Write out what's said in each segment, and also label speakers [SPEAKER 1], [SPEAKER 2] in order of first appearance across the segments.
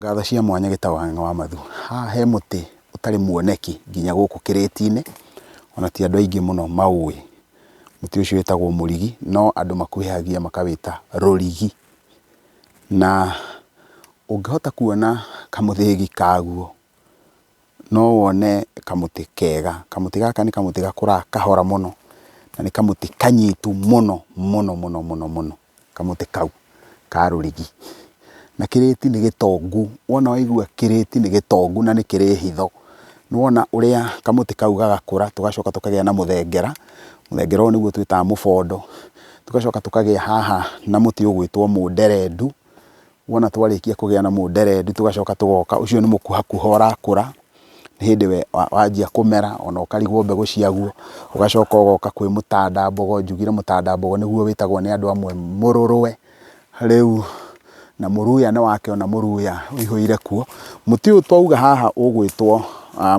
[SPEAKER 1] Ngatho cia mwanya gĩtagwo Ng'ang'a wa Mathu. Haha he mũtĩ ũtarĩ muoneki nginya gũkũ kĩrĩti-inĩ, ona ti andũ aingĩ mũno maũĩ. Mũtĩ ũcio wĩtagwo mũrigi, no andũ makuhĩhagia makawĩta rũrigi. Na ũngĩhota kuona kamũthĩgi kaguo, no wone kamũtĩ kega. Kamũtĩ gaka nĩ kamũtĩ gakũraga kahora mũno, na nĩ kamũtĩ kanyitu mũno mũno mũno mũno mũno, kamũtĩ kau ka rũrigi. Na kĩrĩti nĩ gĩtongu, wona waigua kĩrĩti nĩ gĩtongu na nĩ kĩrĩ hitho. Nĩwona ũrĩa kamũtĩ kau gagakũra, tũgacoka tũkagĩa na mũthengera. Mũthengera ũyũ nĩguo twĩtaga mũbondo. Tũgacoka tũkagĩa haha na mũtĩ ũgwĩtwo mũnderendu. Wona twarĩkia kũgĩa na mũnderendu, tũgacoka tũgoka, ũcio nĩ mũkuhakuha ũrakũra. Nĩ hĩndĩ we wanjia kũmera, ona ũkarigwo mbegũ ciaguo. Ũgacoka ũgoka kwĩ mũtandambogo, njugire mũtandambogo nĩguo wĩtagwo nĩ andũ amwe mũrũrwe. Rĩu na mũruya nĩ wakĩona mũruya ũihũire kuo. Mũtĩ ũyũ twauga haha ũgwĩtwo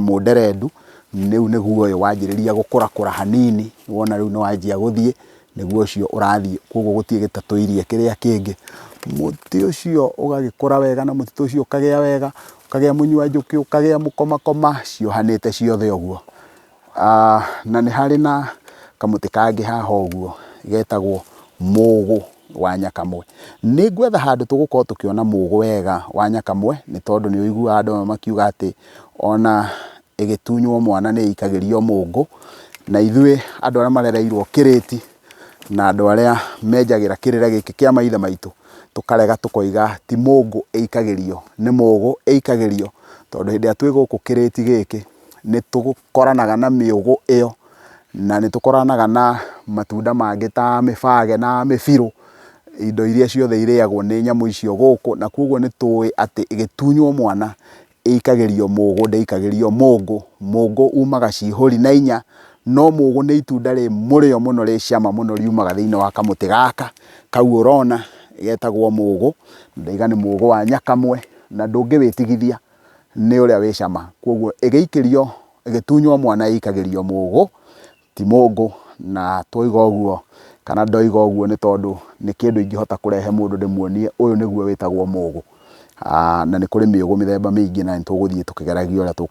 [SPEAKER 1] mũnderendu, rĩu nĩguo ũyũ wanjĩrĩria gũkũrakũra hanini. Wona rĩu nĩ wanjia gũthiĩ, nĩguo ũcio ũrathiĩ, koguo gũtirĩ gĩtatũirie kĩrĩa kĩngĩ. Mũtĩ ũcio ũgagĩkũra wega na mũtĩ ũcio ũkagĩa wega, ũkagĩa mũnyua njũkĩ, ũkagĩa mũkomakoma, ciohanĩte ciothe ũguo. Na nĩ harĩ na kamũtĩ kangĩ haha ũguo getagwo mũgũ wa nyakamwe. Nĩ ngwetha handũ tũgũkorwo tũkĩona mũgũ wega wa nyakamwe, nĩ tondũ nĩ ũiguaga andũ amwe makiuga atĩ ona ĩgĩtunywo mwana nĩ ĩikagĩrio mũgũ. Na ithuĩ andũ arĩa marereirwo kĩrĩti na andũ arĩa menjagĩra kĩrĩra gĩkĩ kĩa maithe maitũ, tũkarega tũkoiga ti mũgũ ĩikagĩrio, nĩ mũgũ ĩikagĩrio. Tondũ hĩndĩ ĩrĩa twĩ gũkũ kĩrĩti gĩkĩ nĩ tũkoranaga na mĩũgũ ĩyo, na nĩ tũkoranaga na matunda mangĩ ta mĩbage na mĩbirũ, indo iria ciothe irĩagwo nĩ nyamũ icio gũkũ. Na koguo nĩ tũĩ atĩ ĩgĩtunywo mwana ĩikagĩrio mũgũ, ndĩikagĩrio mũngũ. Mũngũ umaga cihũri na inya, no mũgũ nĩ itunda rĩ mũrĩo mũno, rĩ cama mũno, riumaga thĩinĩ wa kamũtĩ gaka kau ũrona getagwo mũgũ. Ndaiga nĩ mũgũ wa nyakamwe, na ndũngĩwĩtigithia, nĩ ũrĩa wĩ cama. Koguo ĩgĩikĩrio, ĩgĩtunywo mwana ĩikagĩrio mũgũ, ti mũngũ. Na twoiga ũguo kana ndoiga ũguo nĩ tondũ nĩ kĩndũ ingĩhota kũrehe mũndũ ndĩmuonie ũyũ nĩguo wĩtagwo mũgũ. Na nĩ kũrĩ mĩũgũ mĩthemba mĩingĩ, na nĩ tũgũthiĩ tũkĩgeragia ũrĩa